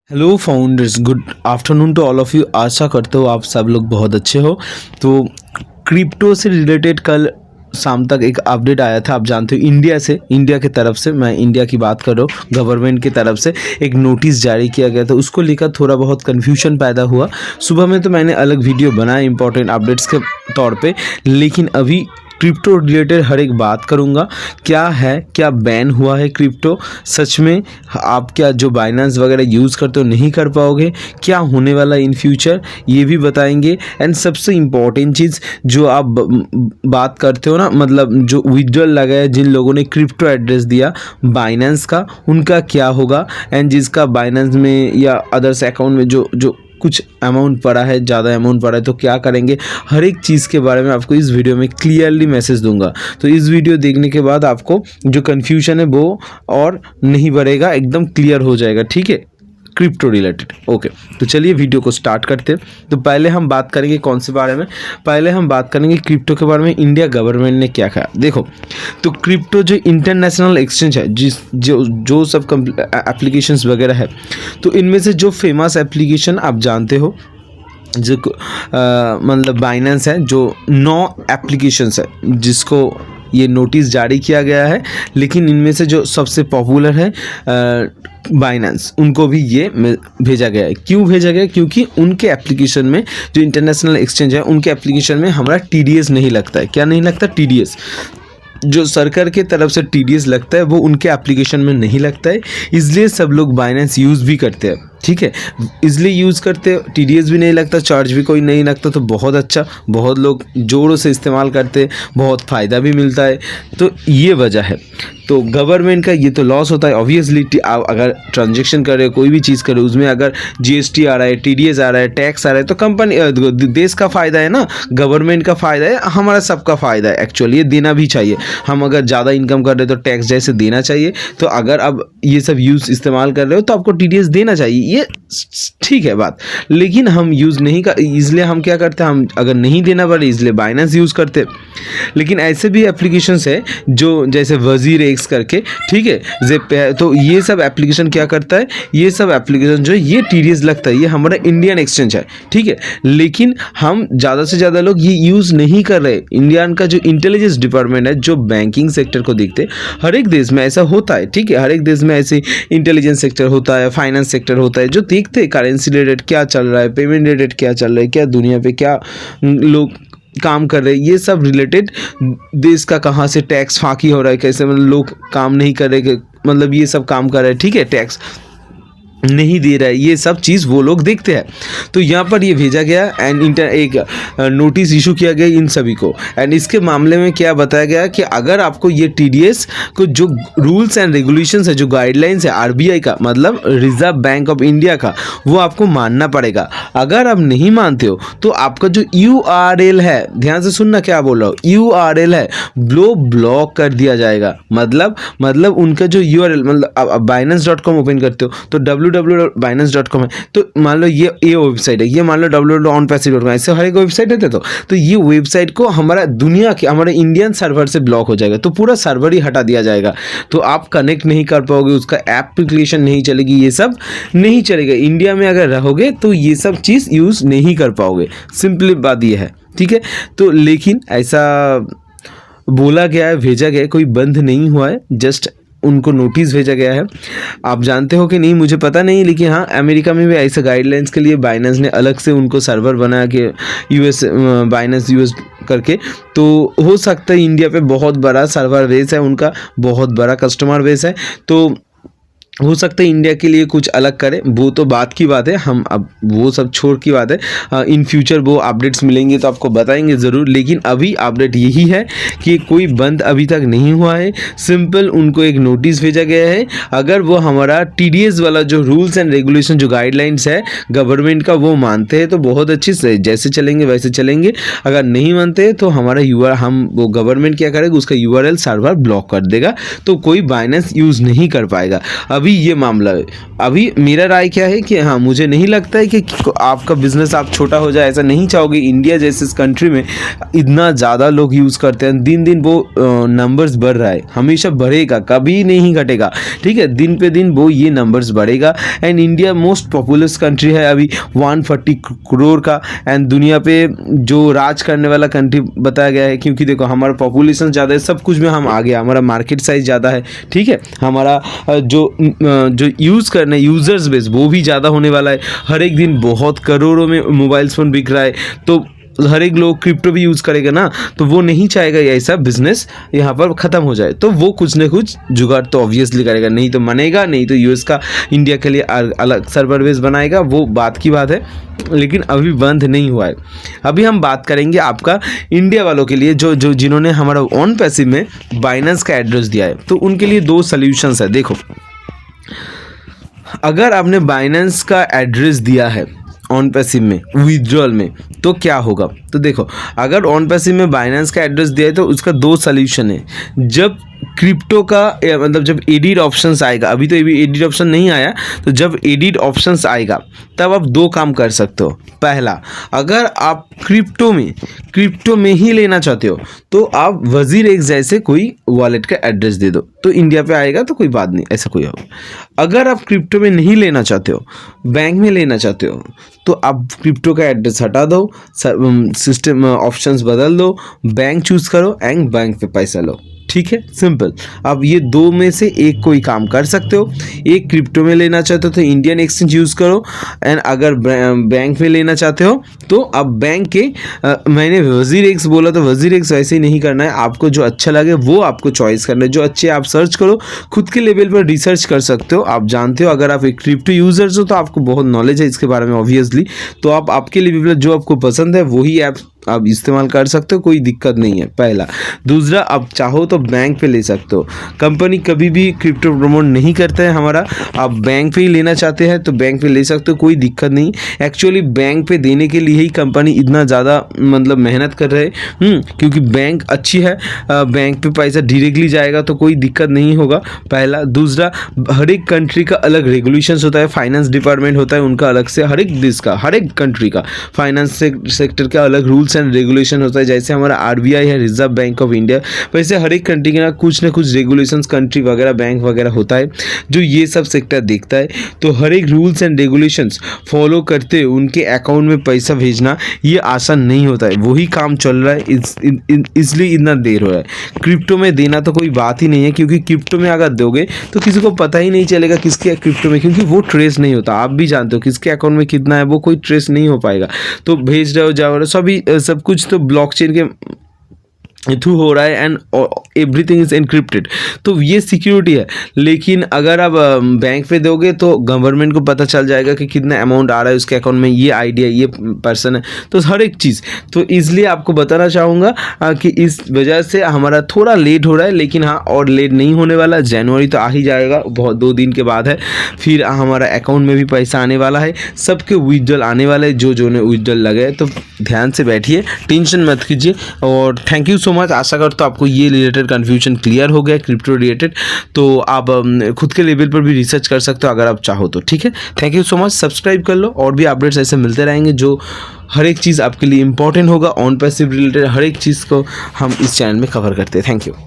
Hello founders, good afternoon to all of you. आशा करता हूँ आप सब लोग बहुत अच्छे हो। तो क्रिप्टो से रिलेटेड कल शाम तक एक अपडेट आया था। आप जानते हो इंडिया की तरफ से, मैं इंडिया की बात कर रहा हूँ, गवर्नमेंट की तरफ से एक नोटिस जारी किया गया था। उसको लेकर थोड़ा बहुत कन्फ्यूजन पैदा हुआ। सुबह में तो मैंने अलग वीडियो बनाया इंपॉर्टेंट अपडेट्स के तौर पे, लेकिन अभी क्रिप्टो रिलेटेड हर एक बात करूंगा। क्या है, क्या बैन हुआ है क्रिप्टो, सच में आप क्या जो बाइनेंस वगैरह यूज़ करते हो नहीं कर पाओगे, क्या होने वाला इन फ्यूचर ये भी बताएंगे। एंड सबसे इम्पॉर्टेंट चीज़ जो आप बात करते हो ना, मतलब जो विड्रॉल लगा है, जिन लोगों ने क्रिप्टो एड्रेस दिया बाइनेंस का, उनका क्या होगा। एंड जिसका बाइनेंस में या अदर्स अकाउंट में जो कुछ अमाउंट पड़ा है, ज़्यादा अमाउंट पड़ा है, तो क्या करेंगे, हर एक चीज़ के बारे में आपको इस वीडियो में क्लियरली मैसेज दूंगा। तो इस वीडियो देखने के बाद आपको जो कन्फ्यूजन है वो और नहीं बढ़ेगा, एकदम क्लियर हो जाएगा, ठीक है, क्रिप्टो रिलेटेड। ओके, तो चलिए वीडियो को स्टार्ट करते हैं। तो पहले हम बात करेंगे कौन से बारे में, पहले हम बात करेंगे क्रिप्टो के बारे में। इंडिया गवर्नमेंट ने क्या कहा, देखो। तो क्रिप्टो जो इंटरनेशनल एक्सचेंज है, जो सब एप्लीकेशंस वगैरह है, तो इनमें से जो फेमस एप्लीकेशन आप जानते हो, जो मतलब बाइनेंस है, जो 9 एप्लीकेशंस है जिसको ये नोटिस जारी किया गया है, लेकिन इनमें से जो सबसे पॉपुलर है बाइनेंस, उनको भी ये भेजा गया है। क्यों भेजा गया? क्योंकि उनके एप्लीकेशन में, जो इंटरनेशनल एक्सचेंज है, उनके एप्लीकेशन में हमारा TDS नहीं लगता है। क्या नहीं लगता? TDS। जो सरकार के तरफ से TDS लगता है वो उनके एप्लीकेशन में नहीं लगता है, इसलिए सब लोग बाइनेंस यूज़ भी करते हैं, ठीक है, इसलिए यूज़ करते हो। TDS भी नहीं लगता, चार्ज भी कोई नहीं लगता, तो बहुत अच्छा, बहुत लोग जोरों से इस्तेमाल करते हैं, बहुत फ़ायदा भी मिलता है। तो ये वजह है। तो गवर्नमेंट का ये तो लॉस होता है ऑब्वियसली। आप अगर ट्रांजेक्शन कर रहे हो, कोई भी चीज़ कर रहे हो, उसमें अगर GST आ रहा है, TDS आ रहा है, टैक्स आ रहा है, तो कंपनी, देश का फ़ायदा है ना, गवर्नमेंट का फ़ायदा है, हमारा सबका फ़ायदा है। एक्चुअली ये देना भी चाहिए। हम अगर ज़्यादा इनकम कर रहे हो तो टैक्स जैसे देना चाहिए। तो अगर आप ये सब इस्तेमाल कर रहे हो तो आपको TDS देना चाहिए, ये ठीक है बात। लेकिन हम यूज़ नहीं कर, इसलिए हम क्या करते हैं, हम अगर नहीं देना पड़े इसलिए बाइनेंस यूज़ करते। लेकिन ऐसे भी एप्लीकेशंस है जो जैसे वजीर एक्स करके, ठीक है, तो ये सब एप्लीकेशन क्या करता है, ये सब एप्लीकेशन जो ये TDS लगता है, ये हमारा इंडियन एक्सचेंज है, ठीक है। लेकिन हम ज़्यादा से ज़्यादा लोग ये यूज़ नहीं कर रहे। इंडियन का जो इंटेलिजेंस डिपार्टमेंट है, जो बैंकिंग सेक्टर को देखते, हर एक देश में ऐसा होता है, ठीक है, हर एक देश में ऐसे इंटेलिजेंस सेक्टर होता है, फाइनेंस सेक्टर होता है, जो देखते हैं करेंसी रेट क्या चल रहा है, पेमेंट रेट क्या चल रहा है, क्या दुनिया पे क्या लोग काम कर रहे हैं, ये सब रिलेटेड, देश का कहाँ से टैक्स फाकी हो रहा है, कैसे मतलब लोग काम नहीं कर रहे, मतलब ये सब काम कर रहे हैं, ठीक है, टैक्स नहीं दे रहा है, ये सब चीज़ वो लोग देखते हैं। तो यहाँ पर ये भेजा गया एंड एक नोटिस इशू किया गया इन सभी को। एंड इसके मामले में क्या बताया गया कि अगर आपको ये TDS को, जो रूल्स एंड रेगुलेशंस है, जो गाइडलाइंस है RBI का, मतलब रिजर्व बैंक ऑफ इंडिया का, वो आपको मानना पड़ेगा। अगर आप नहीं मानते हो तो आपका जो URL है, ध्यान से सुनना क्या बोल रहा हूँ, URL है, ब्लॉक कर दिया जाएगा। मतलब उनका जो URL, मतलब आप binance.com ओपन करते हो तो www.binance.com है, तो मान लो ये वेबसाइट है, ये मान लो www.onpassive.com, ऐसे हर एक वेबसाइट है। तो ये वेबसाइट को हमारा दुनिया के, हमारे इंडियन सर्वर से ब्लॉक हो जाएगा, तो पूरा सर्वर ही हटा दिया जाएगा। तो आप कनेक्ट नहीं कर पाओगे, उसका एप्लीकेशन नहीं चलेगी, ये सब नहीं चलेगा। इंडिया में अगर रहोगे तो ये सब चीज़ यूज़ नहीं कर पाओगे, सिंपली बात ये है, ठीक है। तो लेकिन ऐसा बोला गया है, भेजा गया है, कोई बंद नहीं हुआ है, जस्ट उनको नोटिस भेजा गया है। आप जानते हो कि नहीं मुझे पता नहीं, लेकिन हाँ, अमेरिका में भी ऐसे गाइडलाइंस के लिए बाइनेंस ने अलग से उनको सर्वर बनाया कि बाइनेंस यूएस करके। तो हो सकता है इंडिया पे बहुत बड़ा सर्वर बेस है उनका, बहुत बड़ा कस्टमर बेस है, तो हो सकता है इंडिया के लिए कुछ अलग करे, वो तो बात की बात है, हम अब वो सब छोड़ की बात है। इन फ्यूचर वो अपडेट्स मिलेंगे तो आपको बताएंगे ज़रूर। लेकिन अभी अपडेट यही है कि कोई बंद अभी तक नहीं हुआ है, सिंपल उनको एक नोटिस भेजा गया है। अगर वो हमारा TDS वाला जो रूल्स एंड रेगुलेशन, जो गाइडलाइंस है गवर्नमेंट का, वो मानते हैं तो बहुत अच्छी से, जैसे चलेंगे वैसे चलेंगे। अगर नहीं मानते तो हमारा वो गवर्नमेंट क्या करेगा, उसका URL सर्वर ब्लॉक कर देगा, तो कोई बाइनेंस यूज़ नहीं कर पाएगा। अभी ये मामला है। अभी मेरा राय क्या है कि हाँ, मुझे नहीं लगता है कि आपका बिजनेस आप छोटा हो जाए, ऐसा नहीं चाहोगे। इंडिया जैसे कंट्री में इतना ज़्यादा लोग यूज़ करते हैं, दिन दिन वो नंबर्स बढ़ रहा है, हमेशा बढ़ेगा, कभी नहीं घटेगा, ठीक है। दिन पे दिन वो ये नंबर्स बढ़ेगा। And India most populous country है अभी, 140 करोड़ का, एंड दुनिया पे जो राज करने वाला कंट्री बताया गया है, क्योंकि देखो हमारा पॉपुलेशन ज़्यादा है, सब कुछ में हम आगे, हमारा मार्केट साइज ज़्यादा है, ठीक है। हमारा जो यूज़ करने यूज़र्स बेस वो भी ज़्यादा होने वाला है। हर एक दिन बहुत करोड़ों में मोबाइल फ़ोन बिक रहा है, तो हर एक लोग क्रिप्टो भी यूज़ करेगा ना, तो वो नहीं चाहेगा ये ऐसा बिजनेस यहाँ पर ख़त्म हो जाए, तो वो कुछ ना कुछ जुगाड़ तो ऑब्वियसली करेगा, नहीं तो मनेगा, नहीं तो यूएस का इंडिया के लिए अलग सर्वर बेस बनाएगा, वो बात की बात है, लेकिन अभी बंद नहीं हुआ है। अभी हम बात करेंगे आपका इंडिया वालों के लिए जो जिन्होंने हमारा ऑन पैसिव में बाइनेंस का एड्रेस दिया है, तो उनके लिए 2 सॉल्यूशंस है। देखो, अगर आपने बाइनेंस का एड्रेस दिया है ऑन पैसिव में विड्रॉल में, तो क्या होगा। तो देखो, अगर ऑन पैसिव में बाइनेंस का एड्रेस दिया है तो उसका 2 सॉल्यूशन है। जब क्रिप्टो का मतलब जब एडिट ऑप्शंस आएगा, अभी तो एडिट ऑप्शन नहीं आया, तो जब एडिट ऑप्शंस आएगा तब आप 2 काम कर सकते हो। पहला, अगर आप क्रिप्टो में ही लेना चाहते हो तो आप WazirX जैसे कोई वॉलेट का एड्रेस दे दो, तो इंडिया पे आएगा, तो कोई बात नहीं, ऐसा कोई होगा। अगर आप क्रिप्टो में नहीं लेना चाहते हो, बैंक में लेना चाहते हो, तो आप क्रिप्टो का एड्रेस हटा दो, सिस्टम ऑप्शंस बदल दो, बैंक चूज़ करो एंड बैंक पे पैसा लो, ठीक है, सिंपल। अब ये 2 में से एक कोई काम कर सकते हो। एक क्रिप्टो में लेना चाहते हो तो इंडियन एक्सचेंज यूज़ करो, एंड अगर बैंक में लेना चाहते हो तो अब बैंक के मैंने WazirX बोला तो WazirX वैसे ही नहीं करना है, आपको जो अच्छा लगे वो आपको चॉइस करना है। जो अच्छे आप सर्च करो, खुद के लेवल पर रिसर्च कर सकते हो। आप जानते हो, अगर आप एक क्रिप्टो यूज़र्स हो तो आपको बहुत नॉलेज है इसके बारे में ऑब्वियसली, तो आप आपके लेवल पर जो आपको पसंद है वही ऐप आप इस्तेमाल कर सकते हो, कोई दिक्कत नहीं है, पहला। दूसरा, आप चाहो तो बैंक पे ले सकते हो। कंपनी कभी भी क्रिप्टो प्रमोट नहीं करता है हमारा, आप बैंक पे ही लेना चाहते हैं तो बैंक पे ले सकते हो, कोई दिक्कत नहीं। एक्चुअली बैंक पे देने के लिए ही कंपनी इतना ज़्यादा मतलब मेहनत कर रहे हैं, क्योंकि बैंक अच्छी है, बैंक पे पैसा डायरेक्टली जाएगा तो कोई दिक्कत नहीं होगा, पहला। दूसरा, हर एक कंट्री का अलग रेगुलेशंस होता है, फाइनेंस डिपार्टमेंट होता है उनका अलग से, हर एक देश का, हर एक कंट्री का फाइनेंस सेक्टर का अलग रूल्स एंड रेगुलेशन होता है। जैसे हमारा RBI है, रिजर्व बैंक ऑफ इंडिया, वैसे हर एक कंट्री के ना कुछ रेगुलेशंस, कंट्री वगैरह, बैंक वगैरह होता है जो ये सब सेक्टर देखता है। तो हर एक रूल्स एंड रेगुलेशंस फॉलो करते उनके अकाउंट में पैसा भेजना ये आसान नहीं होता है, वही काम चल रहा है, इसलिए इतना देर हो रहा है। क्रिप्टो में देना तो कोई बात ही नहीं है, क्योंकि क्रिप्टो में अगर दोगे तो किसी को पता ही नहीं चलेगा किसके क्रिप्टो में, क्योंकि वो ट्रेस नहीं होता। आप भी जानते हो किसके अकाउंट में कितना है, वो कोई ट्रेस नहीं हो पाएगा। तो भेज रहे हो, जाओ रहे हो, सब कुछ तो ब्लॉकचेन के थ्रू हो रहा है, एंड एवरीथिंग इज एनक्रिप्टेड, तो ये सिक्योरिटी है। लेकिन अगर आप बैंक पे दोगे तो गवर्नमेंट को पता चल जाएगा कि कितना अमाउंट आ रहा है उसके अकाउंट में, ये आइडिया, ये पर्सन है, तो हर एक चीज़। तो इसलिए आपको बताना चाहूँगा कि इस वजह से हमारा थोड़ा लेट हो रहा है, लेकिन हाँ, और लेट नहीं होने वाला, जनवरी तो आ ही जाएगा, बहुत 2 दिन के बाद है, फिर हमारा अकाउंट में भी पैसा आने वाला है, सबके विड्रॉल आने वाला है, जो ने विड्रॉल लगाए। तो ध्यान से बैठिए, टेंशन मत कीजिए, और थैंक यू सो मच। आशा करता हूँ आपको ये रिलेटेड कन्फ्यूजन क्लियर हो गया क्रिप्टो रिलेटेड, तो आप खुद के लेवल पर भी रिसर्च कर सकते हो अगर आप चाहो तो, ठीक है। Thank you so much, subscribe कर लो, और भी अपडेट्स ऐसे मिलते रहेंगे जो हर एक चीज़ आपके लिए इंपॉर्टेंट होगा। ऑन पैसिव रिलेटेड हर एक चीज़ को हम इस चैनल में कवर करते हैं। Thank you.